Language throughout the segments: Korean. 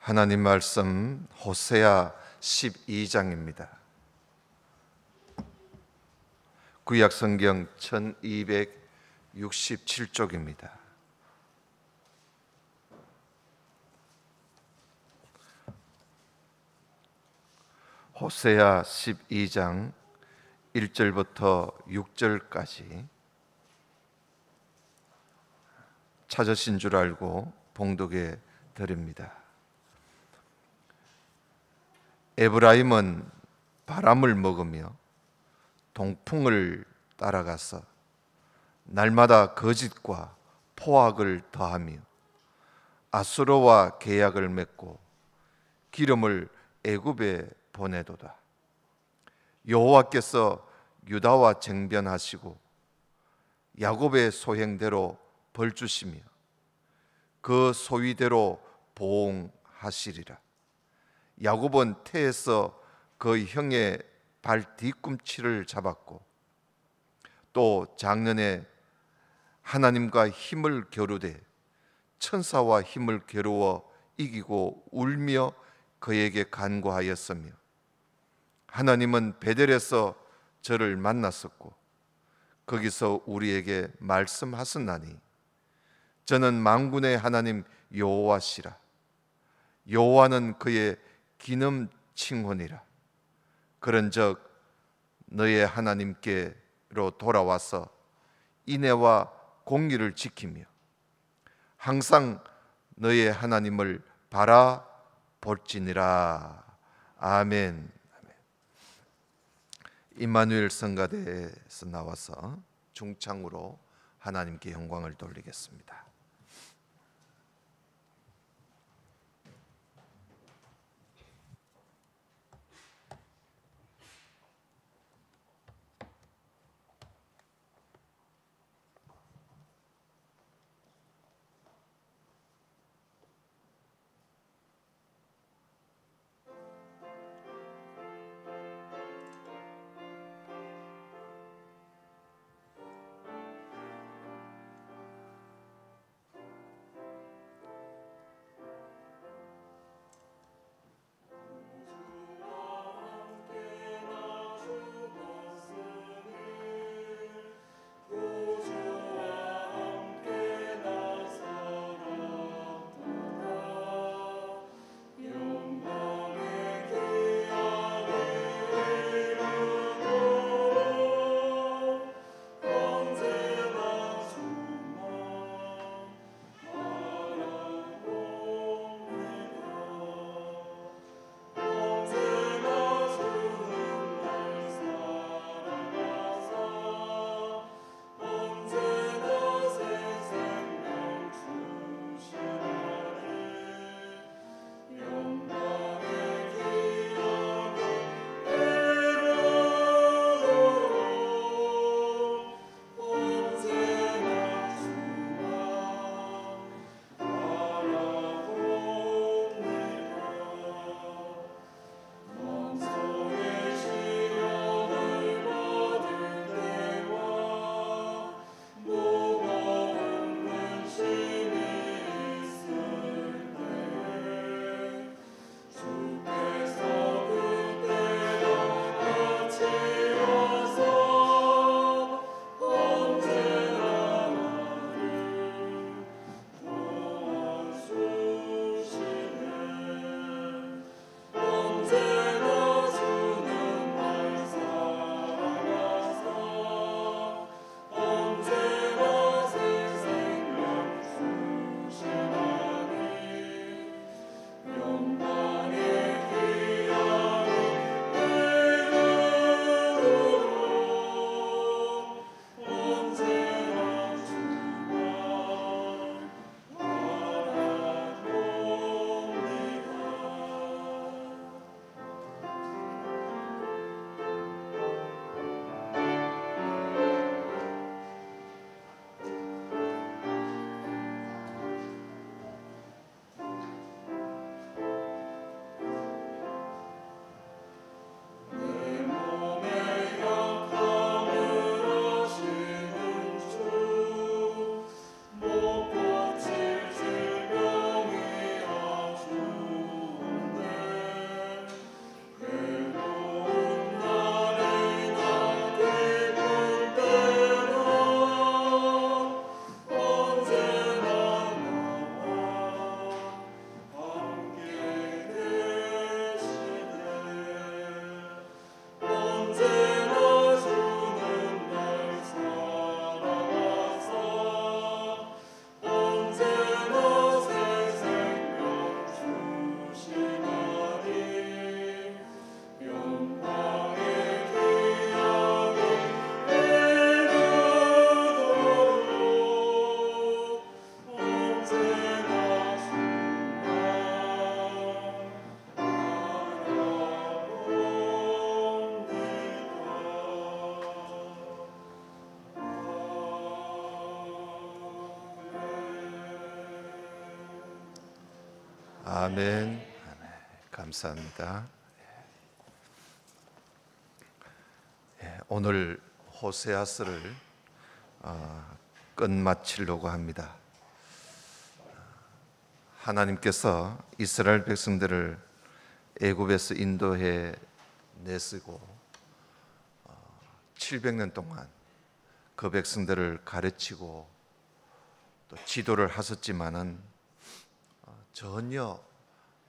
하나님 말씀 호세아 12장입니다. 구약 성경 1267쪽입니다. 호세아 12장 1절부터 6절까지 찾으신 줄 알고 봉독해 드립니다. 에브라임은 바람을 먹으며 동풍을 따라가서 날마다 거짓과 포악을 더하며 아수르와 계약을 맺고 기름을 애굽에 보내도다. 여호와께서 유다와 쟁변하시고 야곱의 소행대로 벌 주시며 그 소위대로 보응하시리라. 야곱은 태에서 그 형의 발 뒤꿈치를 잡았고 또 작년에 하나님과 힘을 겨루되 천사와 힘을 겨루어 이기고 울며 그에게 간구하였으며 하나님은 베델에서 저를 만났었고 거기서 우리에게 말씀하셨나니 저는 만군의 하나님 여호와시라. 여호와는 그의 기름 칭혼이라. 그런즉 너의 하나님께로 돌아와서 인애와 공의를 지키며 항상 너의 하나님을 바라볼지니라. 아멘. 임마누엘 성가대에서 나와서 중창으로 하나님께 영광을 돌리겠습니다. 아멘. 감사합니다. 오늘 호세아서를 끝마치려고 합니다. 하나님께서 이스라엘 백성들을 애굽에서 인도해 내쓰고 700년 동안 그 백성들을 가르치고 또 지도를 하셨지만은 전혀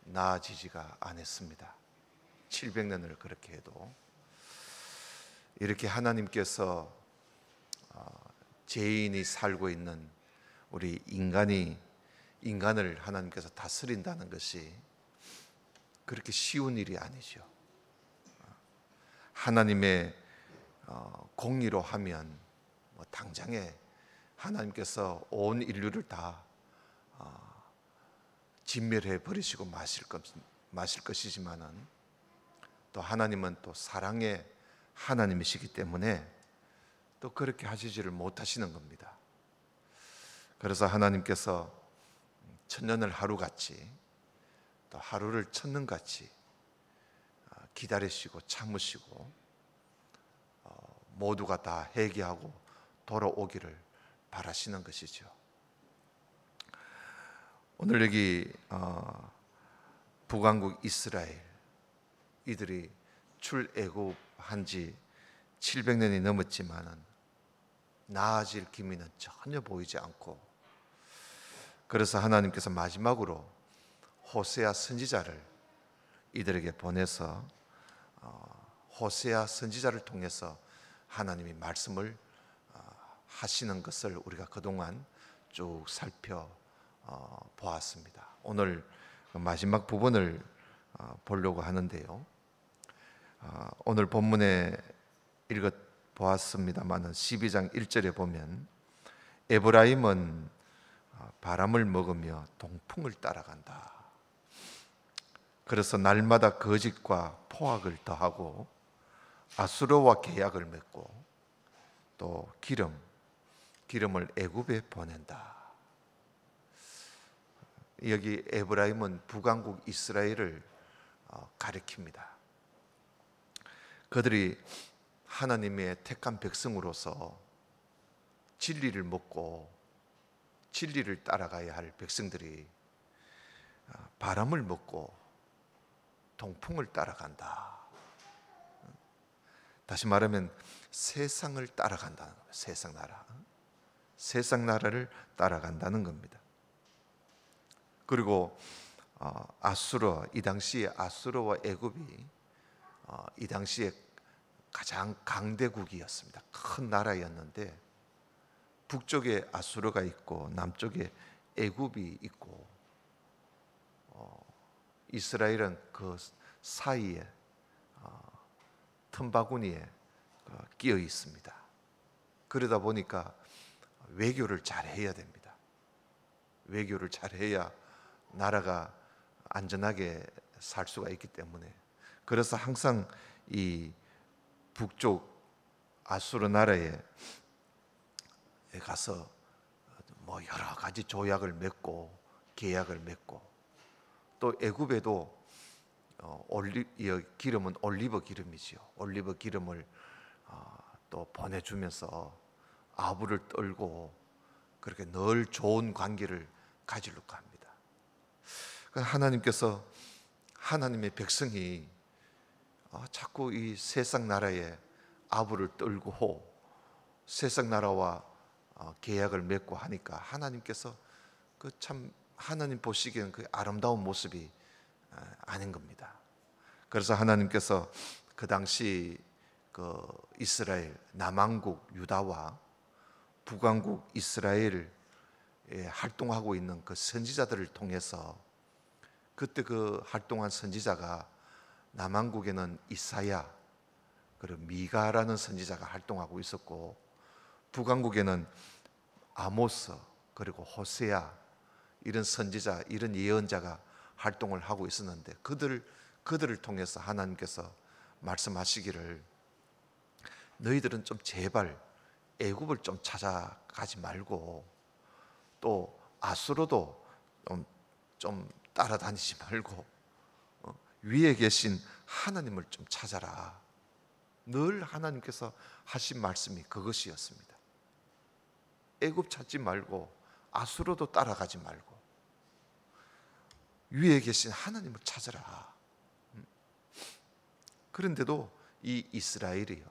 나아지지가 않았습니다. 700년을 그렇게 해도 이렇게 하나님께서 죄인이 살고 있는 우리 인간을 하나님께서 다스린다는 것이 그렇게 쉬운 일이 아니죠. 하나님의 공의로 하면 당장에 하나님께서 온 인류를 다 진멸해 버리시고 마실 것이지만은 또 하나님은 또 사랑의 하나님이시기 때문에 또 그렇게 하시지를 못하시는 겁니다. 그래서 하나님께서 천년을 하루같이 또 하루를 천년같이 기다리시고 참으시고 모두가 다 회개하고 돌아오기를 바라시는 것이죠. 오늘 여기 북왕국 이스라엘 이들이 출애굽한 지 700년이 넘었지만은 나아질 기미는 전혀 보이지 않고, 그래서 하나님께서 마지막으로 호세아 선지자를 이들에게 보내서 호세아 선지자를 통해서 하나님이 말씀을 하시는 것을 우리가 그동안 쭉 보았습니다. 오늘 마지막 부분을 보려고 하는데요. 오늘 본문에 읽어 보았습니다만 12장 1절에 보면 에브라임은 바람을 먹으며 동풍을 따라간다. 그래서 날마다 거짓과 포악을 더하고 아수르와 계약을 맺고 또 기름을 애굽에 보낸다. 여기 에브라임은 북왕국 이스라엘을 가리킵니다. 그들이 하나님의 택한 백성으로서 진리를 먹고 진리를 따라가야 할 백성들이 바람을 먹고 동풍을 따라간다. 다시 말하면 세상을 따라간다는 거예요. 세상 나라를 따라간다는 겁니다. 그리고 이 당시에 아수르와 애굽이 이 당시에 가장 강대국이었습니다. 큰 나라였는데 북쪽에 아수르가 있고 남쪽에 애굽이 있고 이스라엘은 그 사이에 틈바구니에 끼어 있습니다. 그러다 보니까 외교를 잘해야 됩니다. 외교를 잘해야 나라가 안전하게 살 수가 있기 때문에, 그래서 항상 이 북쪽 아수르 나라에 가서 여러 가지 조약을 맺고 계약을 맺고, 또 애굽에도 기름은 올리브 기름이지요. 올리브 기름을 또 보내주면서 아부를 떨고 그렇게 늘 좋은 관계를 가지려고 합니다. 하나님께서 하나님의 백성이 자꾸 이 세상 나라에 아부를 떨고 세상 나라와 계약을 맺고 하니까 하나님께서 참 하나님 보시기에는 그 아름다운 모습이 아닌 겁니다. 그래서 하나님께서 그 당시 그 이스라엘 남왕국 유다와 북왕국 이스라엘을 활동하고 있는 그 선지자들을 통해서, 그때 그 활동한 선지자가 남왕국에는 이사야 그리고 미가라는 선지자가 활동하고 있었고, 북왕국에는 아모스 그리고 호세아 이런 선지자, 이런 예언자가 활동을 하고 있었는데 그들을 통해서 하나님께서 말씀하시기를 너희들은 좀 제발 애굽을 좀 찾아가지 말고 또 아수르도 좀 따라다니지 말고 위에 계신 하나님을 좀 찾아라. 늘 하나님께서 하신 말씀이 그것이었습니다. 애굽 찾지 말고 아수르도 따라가지 말고 위에 계신 하나님을 찾아라. 그런데도 이 이스라엘이요,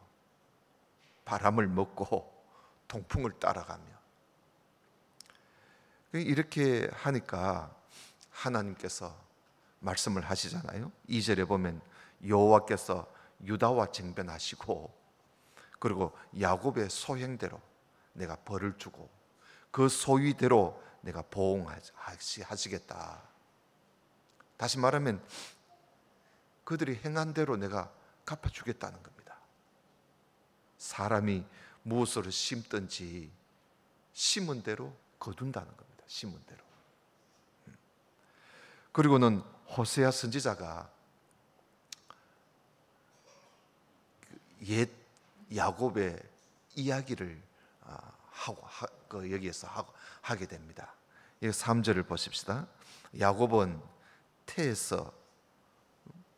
바람을 먹고 동풍을 따라가며 이렇게 하니까 하나님께서 말씀을 하시잖아요. 2절에 보면 여호와께서 유다와 쟁변하시고 그리고 야곱의 소행대로 내가 벌을 주고 그 소위대로 내가 보응하시겠다. 다시 말하면 그들이 행한 대로 내가 갚아주겠다는 겁니다. 사람이 무엇으로 심든지 심은 대로 거둔다는 겁니다. 심은 대로. 그리고는 호세아 선지자가 옛 야곱의 이야기를 여기에서 하게 됩니다. 3절을 보십시다. 야곱은 태에서,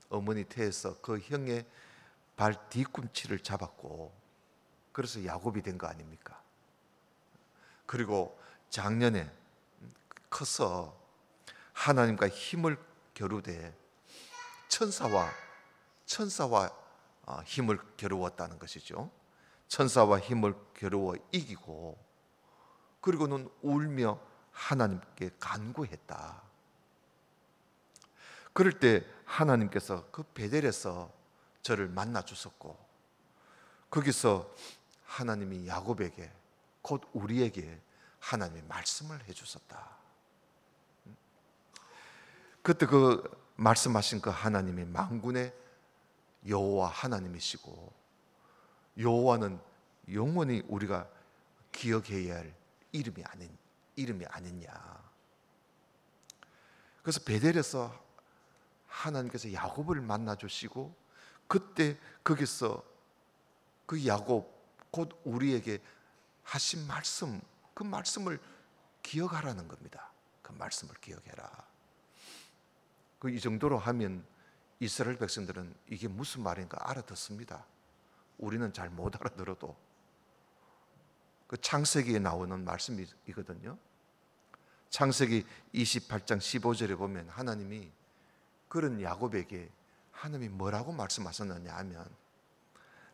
어머니 태에서 그 형의 발 뒤꿈치를 잡았고 그래서 야곱이 된 거 아닙니까? 그리고 작년에 커서 하나님과 힘을 겨루되 천사와 힘을 겨루었다는 것이죠. 천사와 힘을 겨루어 이기고 그리고는 울며 하나님께 간구했다. 그럴 때 하나님께서 그 베델에서 저를 만나 주셨고 거기서 하나님이 야곱에게 곧 우리에게 하나님의 말씀을 해 주셨다. 그때 그 말씀하신 그 하나님이 만군의 여호와 하나님이시고 여호와는 영원히 우리가 기억해야 할 이름이 아니냐. 그래서 베델에서 하나님께서 야곱을 만나 주시고 그때 거기서 그 야곱 곧 우리에게 하신 말씀, 그 말씀을 기억하라는 겁니다. 그 말씀을 기억해라. 이 정도로 하면 이스라엘 백성들은 이게 무슨 말인가 알아듣습니다. 우리는 잘 못 알아들어도 그 창세기에 나오는 말씀이거든요. 창세기 28장 15절에 보면 하나님이 그런 야곱에게 하나님이 뭐라고 말씀하셨느냐 하면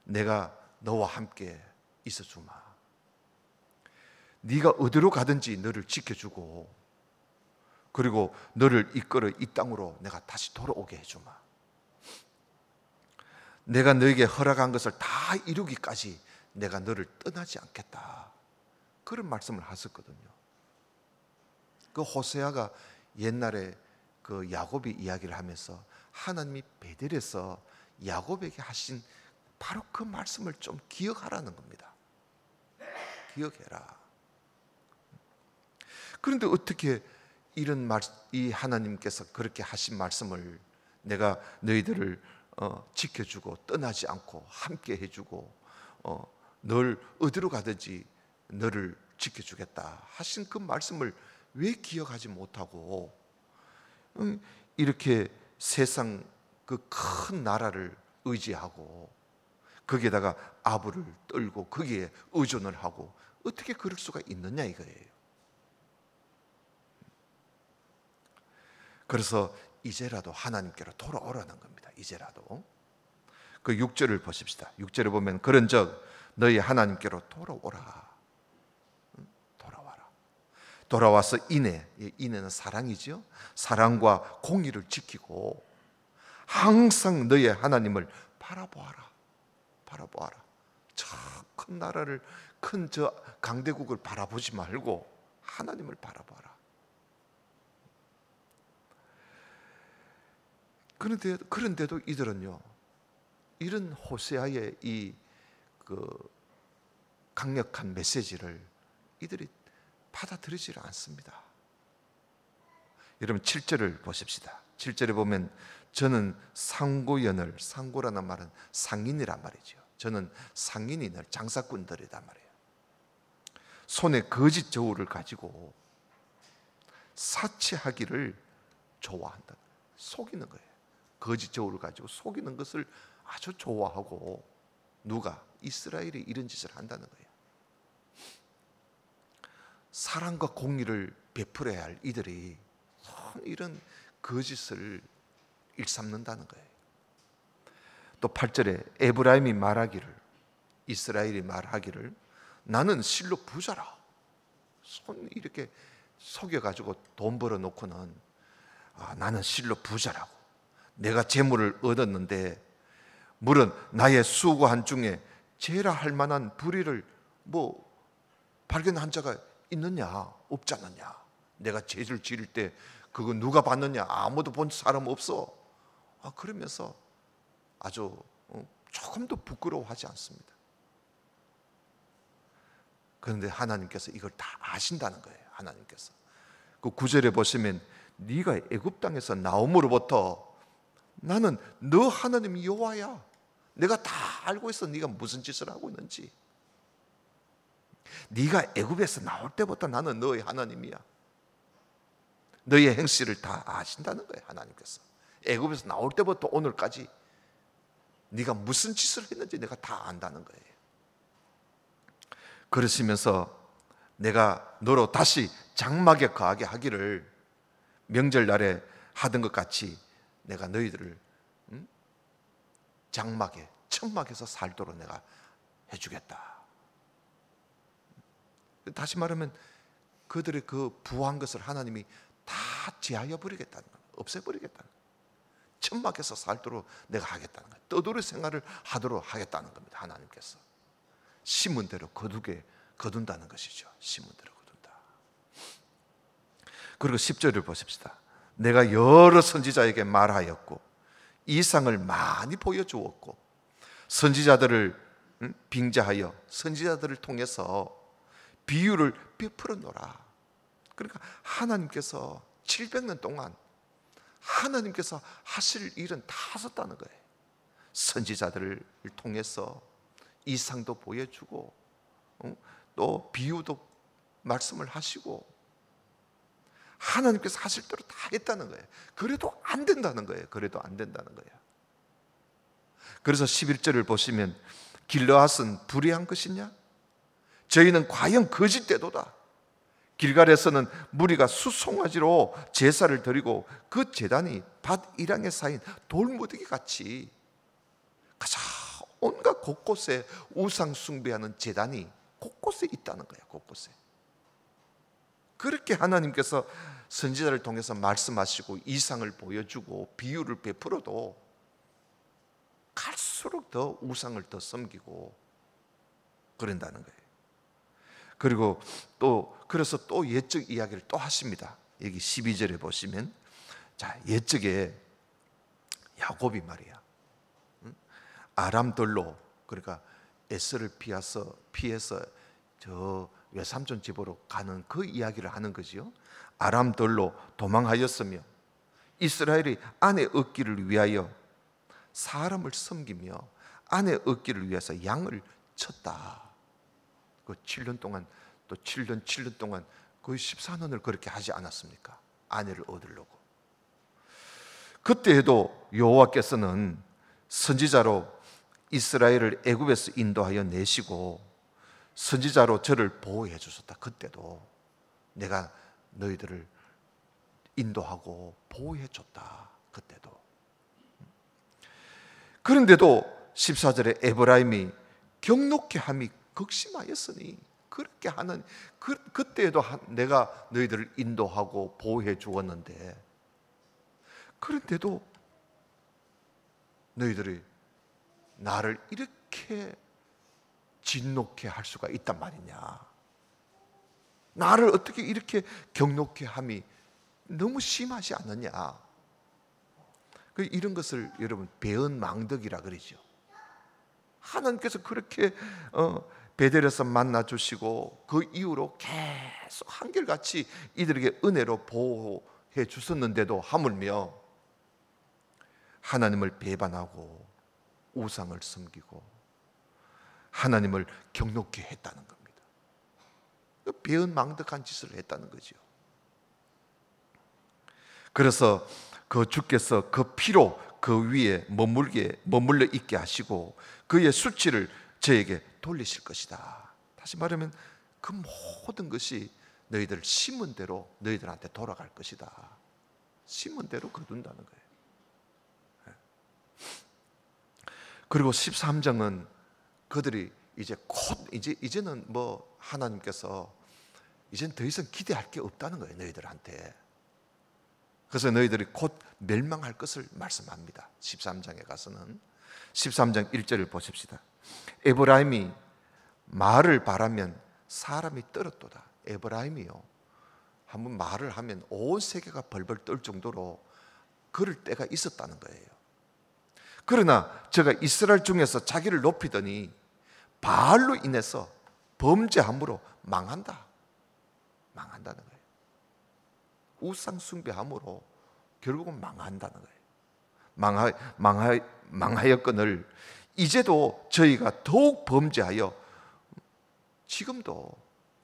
내가 너와 함께 있어주마. 네가 어디로 가든지 너를 지켜주고 그리고 너를 이끌어 이 땅으로 내가 다시 돌아오게 해주마. 내가 너에게 허락한 것을 다 이루기까지 내가 너를 떠나지 않겠다. 그런 말씀을 하셨거든요. 그 호세아가 옛날에 그 야곱이 이야기를 하면서 하나님이 베델에서 야곱에게 하신 바로 그 말씀을 좀 기억하라는 겁니다. 기억해라. 그런데 어떻게 이 하나님께서 그렇게 하신 말씀을 내가 너희들을 지켜주고 떠나지 않고 함께 해주고 널 어디로 가든지 너를 지켜주겠다 하신 그 말씀을 왜 기억하지 못하고 이렇게 세상 그 큰 나라를 의지하고 거기에다가 아부를 떨고 거기에 의존을 하고 어떻게 그럴 수가 있느냐 이거예요. 그래서 이제라도 하나님께로 돌아오라는 겁니다. 이제라도. 그 6절을 보십시다. 6절에 보면 그런즉 너희 하나님께로 돌아오라. 돌아와라. 돌아와서 인애는 사랑이죠. 사랑과 공의를 지키고 항상 너희 하나님을 바라보아라. 바라보아라. 저 큰 나라를 큰 저 강대국을 바라보지 말고 하나님을 바라봐라. 그런데도 이들은요, 이런 호세아의 이 강력한 메시지를 이들이 받아들이지를 않습니다. 여러분 7절을 보십시다. 7절에 보면 저는 상고라는 말은 상인이란 말이죠. 저는 상인이들, 장사꾼들이란 말이에요. 손에 거짓 저울을 가지고 사치하기를 좋아한다. 속이는 거예요. 거짓 저울을 가지고 속이는 것을 아주 좋아하고, 누가? 이스라엘이 이런 짓을 한다는 거예요. 사랑과 공의를 베풀어야 할 이들이 이런 거짓을 일삼는다는 거예요. 또 8절에 에브라임이 말하기를, 이스라엘이 말하기를, 나는 실로 부자라. 손 이렇게 속여가지고 돈 벌어놓고는 나는 실로 부자라고, 내가 재물을 얻었는데 물은 나의 수고한 중에 죄라 할 만한 불의를 뭐 발견한 자가 있느냐? 없지 않느냐? 내가 죄를 지을 때 그거 누가 봤느냐? 아무도 본 사람 없어. 그러면서 아주 조금도 부끄러워하지 않습니다. 그런데 하나님께서 이걸 다 아신다는 거예요. 하나님께서 그 9절에 보시면, 네가 애굽 땅에서 나옴으로부터 나는 너 하나님 여호와야. 내가 다 알고 있어. 네가 무슨 짓을 하고 있는지. 네가 애굽에서 나올 때부터 나는 너의 하나님이야. 너의 행실을 다 아신다는 거예요. 하나님께서 애굽에서 나올 때부터 오늘까지 네가 무슨 짓을 했는지 내가 다 안다는 거예요. 그러시면서 내가 너로 다시 장막에 거하게 하기를 명절날에 하던 것 같이 내가 너희들을 장막에, 천막에서 살도록 내가 해주겠다. 다시 말하면 그들의 그 부한 것을 하나님이 다 제하여 버리겠다는 거예요. 없애버리겠다는 거예요. 천막에서 살도록 내가 하겠다는 거예요. 떠돌이 생활을 하도록 하겠다는 겁니다. 하나님께서 심은 대로 거둔다는 것이죠. 심은 대로 거둔다. 그리고 10절을 보십시다. 내가 여러 선지자에게 말하였고 이상을 많이 보여주었고 선지자들을 빙자하여 선지자들을 통해서 비유를 베풀어 놓으라. 그러니까 하나님께서 700년 동안 하나님께서 하실 일은 다 하셨다는 거예요. 선지자들을 통해서 이상도 보여주고 또 비유도 말씀을 하시고 하나님께서 하실 대로 다 했다는 거예요. 그래도 안 된다는 거예요. 그래도 안 된다는 거예요. 그래서 11절을 보시면 길르앗은 불의한 것이냐? 저희는 과연 거짓되도다. 길갈에서는 무리가 수송아지로 제사를 드리고 그 제단이 밭 이랑에 쌓인 돌무더기 같이 가자 온갖 곳곳에 우상 숭배하는 제단이 곳곳에 있다는 거예요. 곳곳에. 그렇게 하나님께서 선지자를 통해서 말씀하시고 이상을 보여주고 비유를 베풀어도 갈수록 더 우상을 더 섬기고 그런다는 거예요. 그리고 또 그래서 또 옛적 이야기를 또 하십니다. 여기 12절에 보시면, 자, 옛적에 야곱이 말이야, 아람들로, 그러니까 에스를 피해서 저 외삼촌 집으로 가는 그 이야기를 하는 거지요. 아람들로 도망하였으며 이스라엘이 아내 얻기를 위하여 사람을 섬기며 아내 얻기를 위해서 양을 쳤다. 그 7년 동안, 또 7년 동안 거의 14년을 그렇게 하지 않았습니까? 아내를 얻으려고. 그때에도 여호와께서는 선지자로 이스라엘을 애굽에서 인도하여 내시고 선지자로 저를 보호해 주셨다. 그때도 내가 너희들을 인도하고 보호해 줬다. 그때도. 그런데도 14절에 에브라임이 경록케 함이 극심하였으니, 그렇게 하는 그때에도 내가 너희들을 인도하고 보호해 주었는데, 그런데도 너희들이 나를 이렇게 진노케 할 수가 있단 말이냐. 나를 어떻게 이렇게 경록케 함이 너무 심하지 않느냐. 이런 것을 여러분 배은망덕이라 그러죠. 하나님께서 그렇게 베델에서 만나주시고 그 이후로 계속 한결같이 이들에게 은혜로 보호해 주셨는데도 하물며 하나님을 배반하고 우상을 섬기고 하나님을 경록케 했다는 겁니다. 배은망덕한 짓을 했다는 거죠. 그래서 그 주께서 그 피로 그 위에 머물러 있게 하시고 그의 수치를 저에게 돌리실 것이다. 다시 말하면 그 모든 것이 너희들 심은 대로 너희들한테 돌아갈 것이다. 심은 대로 거둔다는 거예요. 그리고 13장은 그들이 이제는 뭐 하나님께서 이제는 더 이상 기대할 게 없다는 거예요, 너희들한테. 그래서 너희들이 곧 멸망할 것을 말씀합니다. 13장에 가서는 13장 1절을 보십시다. 에브라임이 말을 바라면 사람이 떨었도다. 에브라임이요, 한번 말을 하면 온 세계가 벌벌 떨 정도로 그럴 때가 있었다는 거예요. 그러나 제가 이스라엘 중에서 자기를 높이더니 바알로 인해서 범죄함으로 망한다는 거예요. 우상 숭배함으로 결국은 망한다는 거예요. 망하였거늘 이제도 저희가 더욱 범죄하여 지금도,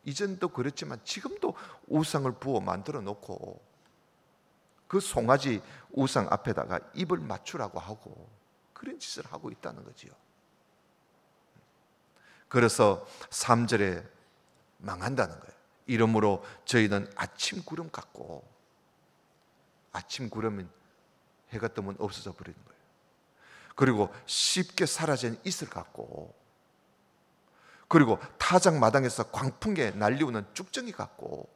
이전도 그랬지만 지금도 우상을 부어 만들어 놓고 그 송아지 우상 앞에다가 입을 맞추라고 하고 그런 짓을 하고 있다는 거지요. 그래서 3절에 망한다는 거예요. 이러므로 저희는 아침 구름 같고, 아침 구름은 해가 뜨면 없어져 버리는 거예요. 그리고 쉽게 사라진 이슬 같고, 그리고 타작마당에서 광풍에 날리우는 쭉정이 같고,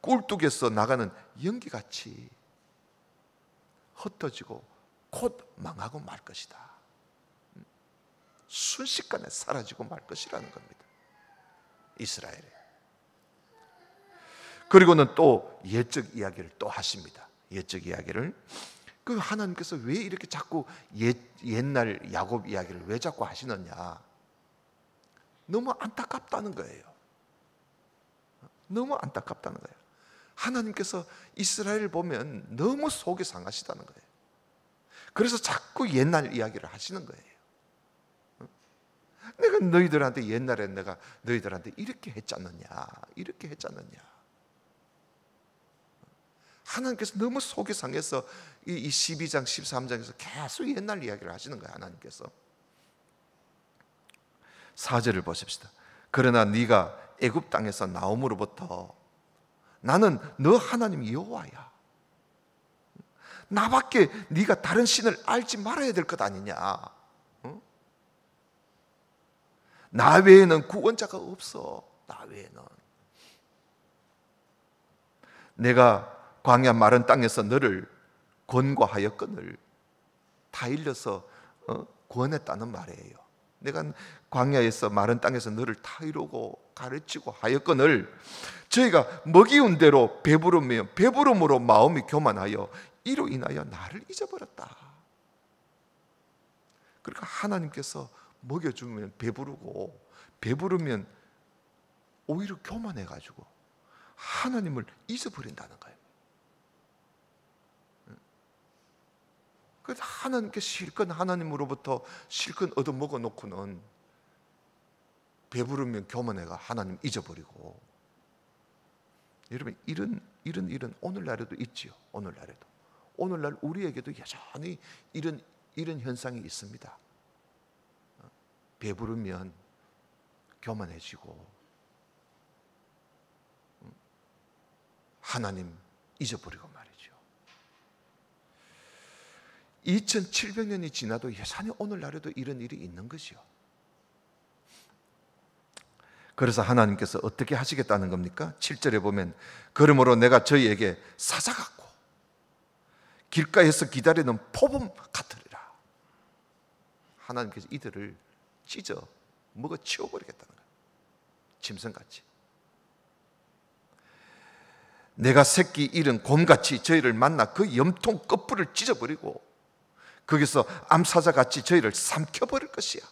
꿀뚝에서 나가는 연기같이 흩어지고 곧 망하고 말 것이다. 순식간에 사라지고 말 것이라는 겁니다, 이스라엘에. 그리고는 또 옛적 이야기를 또 하십니다. 옛적 이야기를. 그 하나님께서 왜 이렇게 자꾸 옛날 야곱 이야기를 왜 자꾸 하시느냐? 너무 안타깝다는 거예요. 너무 안타깝다는 거예요. 하나님께서 이스라엘을 보면 너무 속이 상하시다는 거예요. 그래서 자꾸 옛날 이야기를 하시는 거예요. 내가 너희들한테 옛날에 내가 너희들한테 이렇게 했지 않느냐, 이렇게 했지 않느냐. 하나님께서 너무 속이 상해서 이 12장 13장에서 계속 옛날 이야기를 하시는 거예요, 하나님께서. 4절을 보십시다. 그러나 네가 애굽 땅에서 나옴으로부터 나는 너 하나님 여호와야. 나밖에 네가 다른 신을 알지 말아야 될 것 아니냐. 나 외에는 구원자가 없어. 나 외에는. 내가 광야 마른 땅에서 너를 권고하였거늘. 다 일러서 권했다는 말이에요. 내가 광야에서 마른 땅에서 너를 다 이루고 가르치고 하였거늘 저희가 먹이운 대로 배부름으로 마음이 교만하여 이로 인하여 나를 잊어버렸다. 그러니까 하나님께서 먹여주면 배부르고, 배부르면 오히려 교만해가지고 하나님을 잊어버린다는 거예요. 그래서 하나님께 실컷 하나님으로부터 실컷 얻어먹어 놓고는 배부르면 교만해가 하나님 잊어버리고. 여러분, 이런 일은 오늘날에도 있지요. 오늘날 우리에게도 여전히 이런 현상이 있습니다. 배부르면 교만해지고 하나님 잊어버리고 말이죠. 2700년이 지나도 여전히 오늘날에도 이런 일이 있는 것이요. 그래서 하나님께서 어떻게 하시겠다는 겁니까? 7절에 보면 그러므로 내가 저희에게 사자 같고 길가에서 기다리는 표범 같으리라. 하나님께서 이들을 찢어 먹어 치워버리겠다는 거예요. 짐승같이. 내가 새끼 잃은 곰같이 저희를 만나 그 염통 끝부를 찢어버리고 거기서 암사자같이 저희를 삼켜버릴 것이야.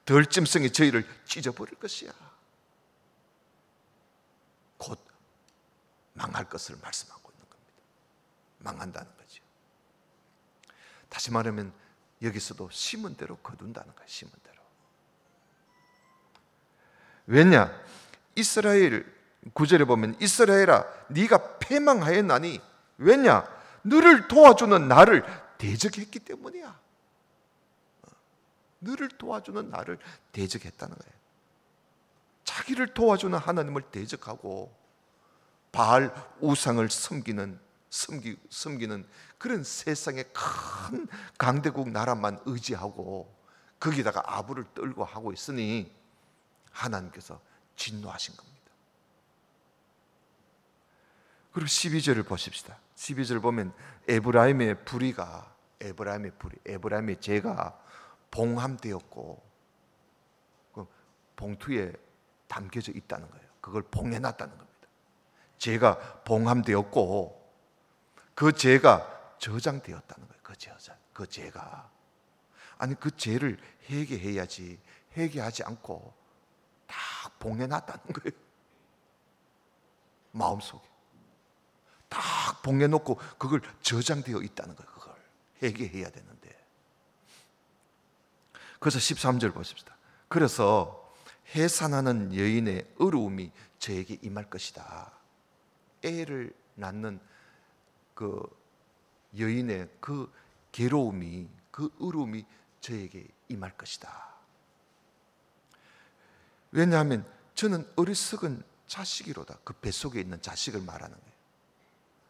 덜짐승이 저희를 찢어버릴 것이야. 곧 망할 것을 말씀하고 있는 겁니다. 망한다는 거죠. 다시 말하면 여기서도 심은 대로 거둔다는 거예요. 심은 대로. 왜냐? 이스라엘 9절에 보면 이스라엘아 네가 패망하였나니 왜냐? 너를 도와주는 나를 대적했기 때문이야. 너를 도와주는 나를 대적했다는 거예요. 자기를 도와주는 하나님을 대적하고 바알 우상을 섬기는 그런 세상의 큰 강대국 나라만 의지하고 거기다가 아부를 떨고 하고 있으니 하나님께서 진노하신 겁니다. 그리고 12절을 보십시다. 12절 보면 에브라임의 죄가 봉함되었고 봉투에 담겨져 있다는 거예요. 그걸 봉해놨다는 겁니다. 죄가 봉함되었고 그 죄가 저장되었다는 거예요. 그 죄가 아니 그 죄를 회개해야지 회개하지 않고 다 봉해놨다는 거예요. 마음속에 딱 봉해놓고 그걸 저장되어 있다는 거예요. 그걸 회개해야 되는데. 그래서 13절 보십시다. 그래서 해산하는 여인의 어려움이 저에게 임할 것이다. 애를 낳는 그 여인의 그 괴로움이, 그 어려움이 저에게 임할 것이다. 왜냐하면 저는 어리석은 자식이로다. 그 뱃속에 있는 자식을 말하는 거예요.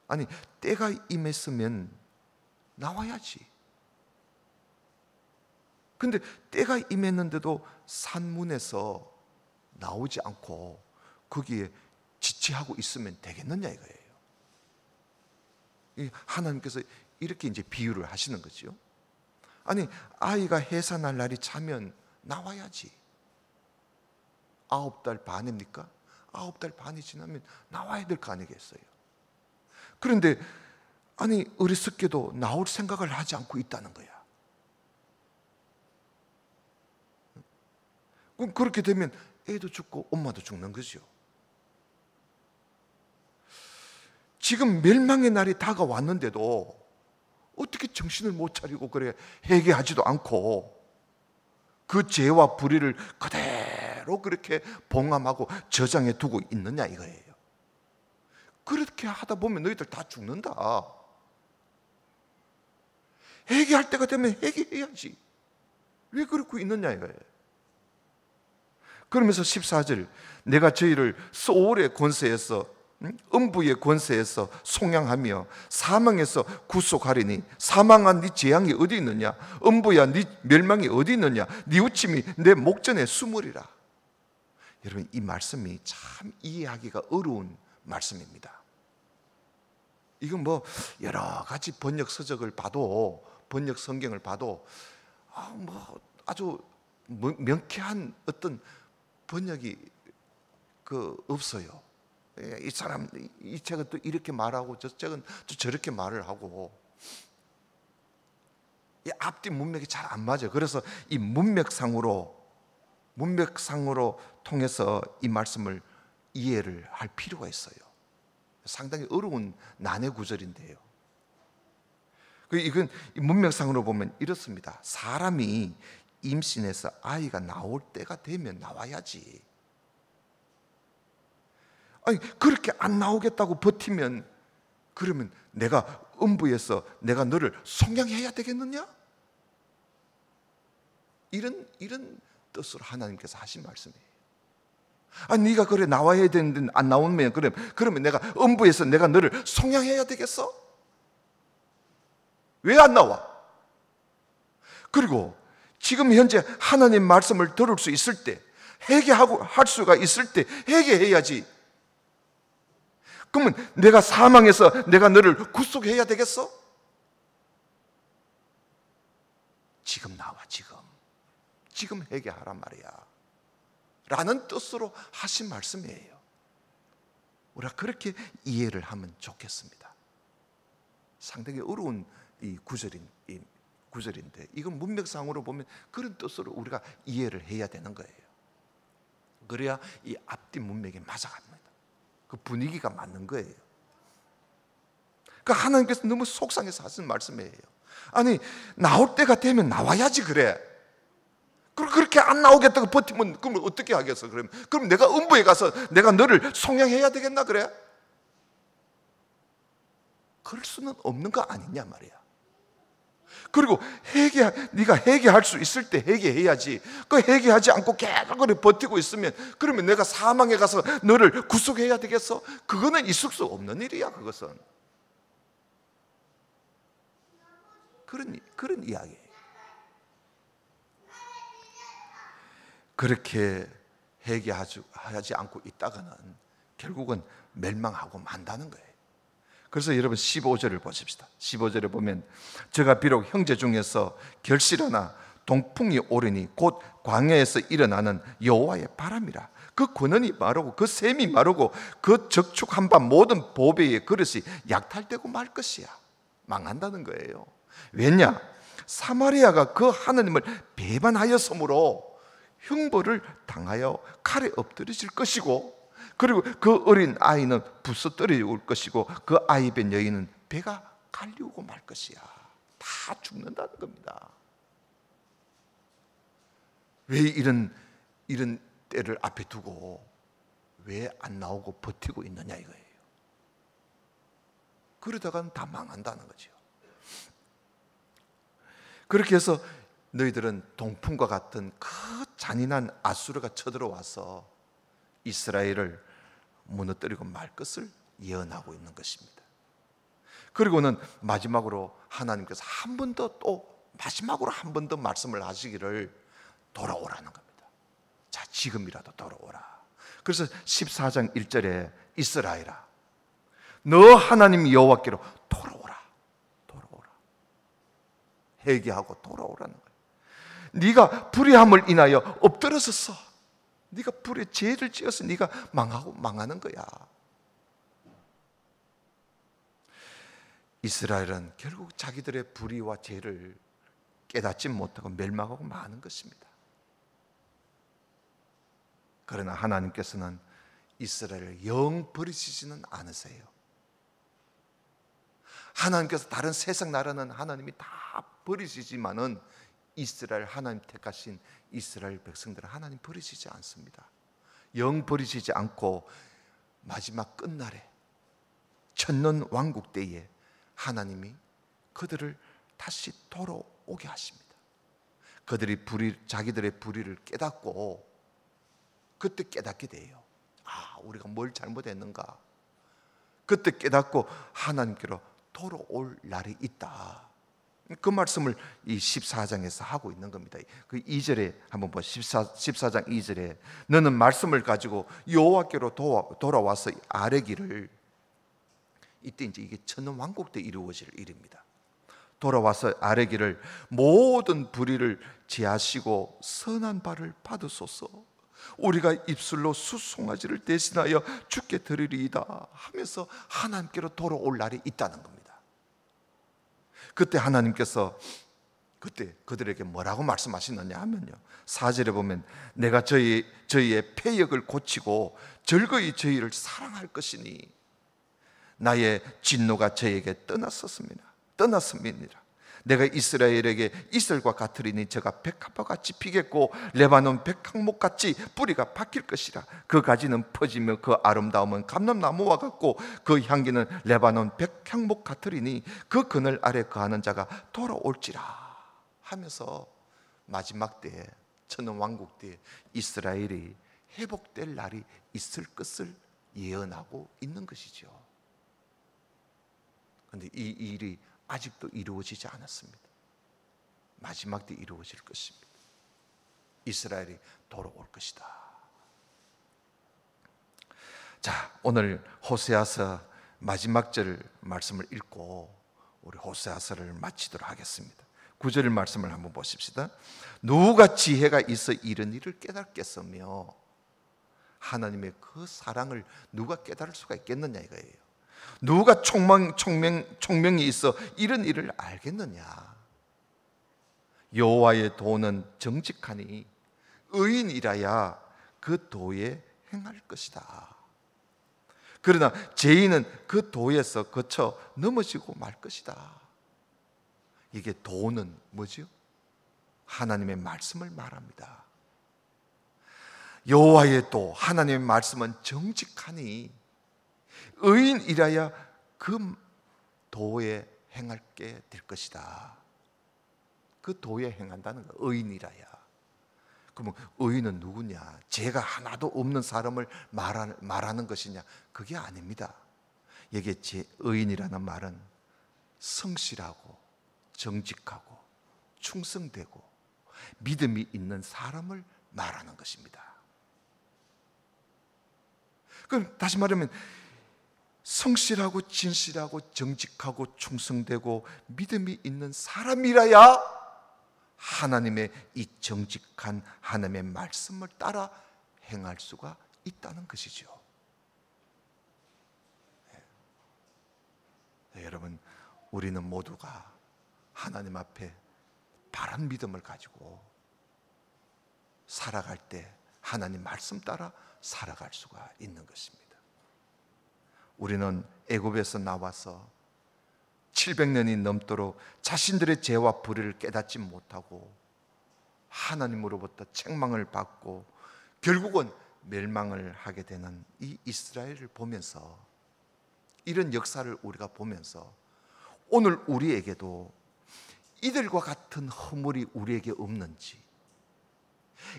아니 때가 임했으면 나와야지. 근데 때가 임했는데도 산문에서 나오지 않고 거기에 지체하고 있으면 되겠느냐 이거예요. 하나님께서 이렇게 이제 비유를 하시는 거죠. 아니 아이가 해산할 날이 차면 나와야지. 9달 반입니까? 9달 반이 지나면 나와야 될 거 아니겠어요. 그런데 아니 어리석게도 나올 생각을 하지 않고 있다는 거야. 그럼 그렇게 되면 애도 죽고 엄마도 죽는 거죠. 지금 멸망의 날이 다가왔는데도 어떻게 정신을 못 차리고 그래 회개하지도 않고 그 죄와 불의를 그대로 그렇게 봉함하고 저장해 두고 있느냐 이거예요. 그렇게 하다 보면 너희들 다 죽는다. 회개할 때가 되면 회개해야지. 왜 그러고 있느냐 이거예요. 그러면서 14절 내가 저희를 소울의 권세에서 음부의 권세에서 송양하며 사망에서 구속하리니 사망한 네 재앙이 어디 있느냐 음부야 네 멸망이 어디 있느냐 네 우침이 내 목전에 숨으리라. 여러분 이 말씀이 참 이해하기가 어려운 말씀입니다. 이건 뭐 여러 가지 번역 서적을 봐도 번역 성경을 봐도 뭐 아주 명쾌한 어떤 번역이 없어요. 이 사람 이 책은 또 이렇게 말하고 저 책은 또 저렇게 말을 하고 이 앞뒤 문맥이 잘 안 맞아요. 그래서 이 문맥상으로 통해서 이 말씀을 이해를 할 필요가 있어요. 상당히 어려운 난해 구절인데요. 이건 문맥상으로 보면 이렇습니다. 사람이 임신해서 아이가 나올 때가 되면 나와야지. 아니 그렇게 안 나오겠다고 버티면 그러면 내가 음부에서 내가 너를 속량해야 되겠느냐? 이런 뜻으로 하나님께서 하신 말씀이에요. 아니 네가 그래 나와야 되는데 안 나오면 그러면 내가 음부에서 내가 너를 속량해야 되겠어? 왜 안 나와? 그리고 지금 현재 하나님 말씀을 들을 수 있을 때 회개하고 할 수가 있을 때 회개해야지. 그러면 내가 사망해서 내가 너를 구속해야 되겠어? 지금 나와 지금 회개하란 말이야 라는 뜻으로 하신 말씀이에요. 우리가 그렇게 이해를 하면 좋겠습니다. 상당히 어려운 이 구절인데 이건 문맥상으로 보면 그런 뜻으로 우리가 이해를 해야 되는 거예요. 그래야 이 앞뒤 문맥이 맞아갑니다. 그 분위기가 맞는 거예요. 그러니까 하나님께서 너무 속상해서 하신 말씀이에요. 아니 나올 때가 되면 나와야지 그래. 그렇게 안 나오겠다고 버티면 그러면 어떻게 하겠어? 그럼 내가 음부에 가서 내가 너를 속량해야 되겠나 그래? 그럴 수는 없는 거 아니냐 말이야. 그리고 네가 회개할 수 있을 때 회개해야지. 그 회개하지 않고 계속 그래 버티고 있으면, 그러면 내가 사망에 가서 너를 구속해야 되겠어? 그거는 있을 수 없는 일이야. 그것은 그런 이야기예요. 그렇게 회개하지 않고 있다가는 결국은 멸망하고 만다는 거예요. 그래서 여러분 15절을 보십시다. 15절에 보면 저가 비록 형제 중에서 결실하나 동풍이 오르니 곧 광야에서 일어나는 여호와의 바람이라. 그 권한이 마르고 그 샘이 마르고 그 적축한 바 모든 보배의 그릇이 약탈되고 말 것이야. 망한다는 거예요. 왜냐? 사마리아가 그 하나님을 배반하였으므로 형벌을 당하여 칼에 엎드려질 것이고, 그리고 그 어린 아이는 부서뜨려 것이고 그 아이 된 여인은 배가 갈리우고 말 것이야. 다 죽는다는 겁니다. 왜 이런 때를 앞에 두고 왜 안 나오고 버티고 있느냐 이거예요. 그러다가는 다 망한다는 거죠. 그렇게 해서 너희들은 동풍과 같은 그 잔인한 아수르가 쳐들어와서 이스라엘을 무너뜨리고 말 것을 예언하고 있는 것입니다. 그리고는 마지막으로 하나님께서 마지막으로 한 번 더 말씀을 하시기를 돌아오라는 겁니다. 자, 지금이라도 돌아오라. 그래서 14장 1절에 이스라엘아, 너 하나님 여호와께로 돌아오라. 회개하고 돌아오라는 거예요. 네가 불의함을 인하여 엎드러졌어. 네가 불에 죄를 지어서 네가 망하는 거야. 이스라엘은 결국 자기들의 불의와 죄를 깨닫지 못하고 멸망하고 마는 것입니다. 그러나 하나님께서는 이스라엘을 영 버리시지는 않으세요. 하나님께서 다른 세상 나라는 하나님이 다 버리시지만은 이스라엘, 하나님 택하신 이스라엘 백성들은 하나님 버리시지 않습니다. 영 버리시지 않고 마지막 끝날에 천년 왕국 때에 하나님이 그들을 다시 돌아오게 하십니다. 그들이 자기들의 불의를 깨닫고 그때 깨닫게 돼요. 우리가 뭘 잘못했는가. 그때 깨닫고 하나님께로 돌아올 날이 있다. 그 말씀을 이 14장에서 하고 있는 겁니다. 그 2절에 한번 보시죠. 14장 2절에 너는 말씀을 가지고 여호와께로 돌아와서 아뢰기를, 이때 이제 이게 천년 왕국 때 이루어질 일입니다. 돌아와서 아뢰기를 모든 불의를 제하시고 선한 바를 받으소서. 우리가 입술로 수송아지를 대신하여 주께 드리리이다 하면서 하나님께로 돌아올 날이 있다는 겁니다. 그때 하나님께서 그때 그들에게 뭐라고 말씀하시느냐 하면요, 4절에 보면 내가 저희의 패역을 고치고 즐거이 저희를 사랑할 것이니 나의 진노가 저에게 떠났습니다. 내가 이스라엘에게 이슬과 같으리니 저가 백합화 같이 피겠고 레바논 백항목 같이 뿌리가 박힐 것이라. 그 가지는 퍼지며 그 아름다움은 감람나무와 같고 그 향기는 레바논 백항목 같으리니 그 그늘 아래 거하는 자가 돌아올지라 하면서 마지막 때에 천년 왕국 때에 이스라엘이 회복될 날이 있을 것을 예언하고 있는 것이죠. 그런데 이 일이 아직도 이루어지지 않았습니다. 마지막 때 이루어질 것입니다. 이스라엘이 돌아올 것이다. 자, 오늘 호세아서 마지막 절 말씀을 읽고 우리 호세아서를 마치도록 하겠습니다. 9절 말씀을 한번 보십시다. 누가 지혜가 있어 이런 일을 깨닫겠으며, 하나님의 그 사랑을 누가 깨달을 수가 있겠느냐 이거예요. 누가 총명이 있어 이런 일을 알겠느냐. 여호와의 도는 정직하니 의인이라야 그 도에 행할 것이다. 그러나 죄인은 그 도에서 거쳐 넘어지고 말 것이다. 이게 도는 뭐죠? 하나님의 말씀을 말합니다. 여호와의 도, 하나님의 말씀은 정직하니 의인이라야 그 도에 행할게 될 것이다. 그 도에 행한다는 거 의인이라야. 그러면 의인은 누구냐? 죄가 하나도 없는 사람을 말하는 것이냐? 그게 아닙니다. 여기에 의인이라는 말은 성실하고 정직하고 충성되고 믿음이 있는 사람을 말하는 것입니다. 그럼 다시 말하면 성실하고 진실하고 정직하고 충성되고 믿음이 있는 사람이라야 하나님의 이 정직한 하나님의 말씀을 따라 행할 수가 있다는 것이죠. 네, 여러분, 우리는 모두가 하나님 앞에 바른 믿음을 가지고 살아갈 때 하나님 말씀 따라 살아갈 수가 있는 것입니다. 우리는 애굽에서 나와서 700년이 넘도록 자신들의 죄와 불의를 깨닫지 못하고 하나님으로부터 책망을 받고 결국은 멸망을 하게 되는 이 이스라엘을 보면서, 이런 역사를 우리가 보면서 오늘 우리에게도 이들과 같은 허물이 우리에게 없는지,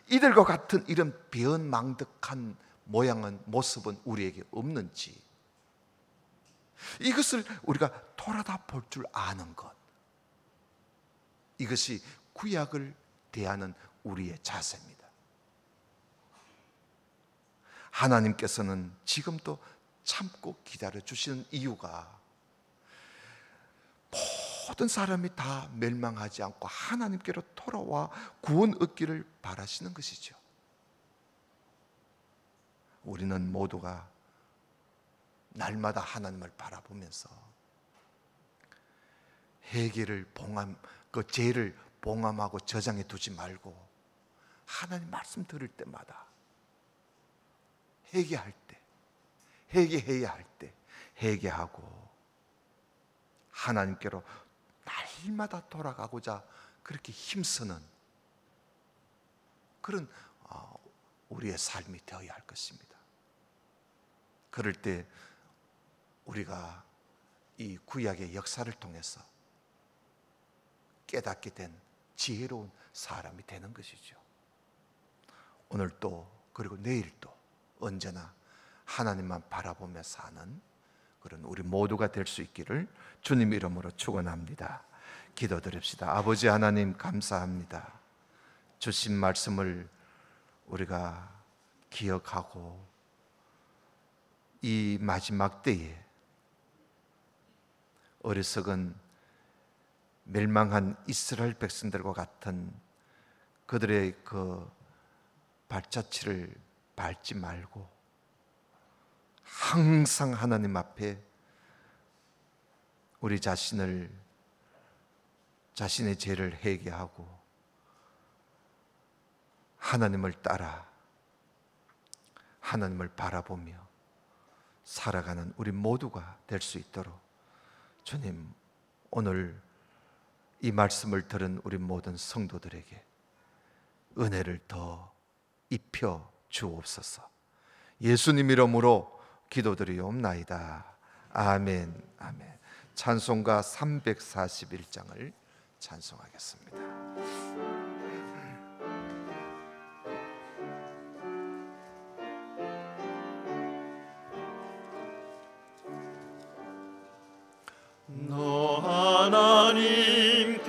이들과 같은 이런 배은망덕한 모습은 우리에게 없는지, 이것을 우리가 돌아다 볼 줄 아는 것, 이것이 구약을 대하는 우리의 자세입니다. 하나님께서는 지금도 참고 기다려 주시는 이유가 모든 사람이 다 멸망하지 않고 하나님께로 돌아와 구원 얻기를 바라시는 것이죠. 우리는 모두가 날마다 하나님을 바라보면서 그 죄를 봉함하고 저장해 두지 말고 하나님 말씀 들을 때마다 회개할 때, 회개해야 할 때 회개하고 하나님께로 날마다 돌아가고자 그렇게 힘쓰는 그런 우리의 삶이 되어야 할 것입니다. 그럴 때 우리가 이 구약의 역사를 통해서 깨닫게 된 지혜로운 사람이 되는 것이죠. 오늘 또 그리고 내일 또 언제나 하나님만 바라보며 사는 그런 우리 모두가 될 수 있기를 주님 이름으로 축원합니다. 기도드립시다. 아버지 하나님, 감사합니다. 주신 말씀을 우리가 기억하고 이 마지막 때에 어리석은 멸망한 이스라엘 백성들과 같은 그들의 그 발자취를 밟지 말고 항상 하나님 앞에 우리 자신의 죄를 회개하고 하나님을 따라 하나님을 바라보며 살아가는 우리 모두가 될 수 있도록 주님, 오늘 이 말씀을 들은 우리 모든 성도들에게 은혜를 더 입혀 주옵소서. 예수님 이름으로 기도드리옵나이다. 아멘. 아멘. 찬송가 341장을 찬송하겠습니다. 너 하나님께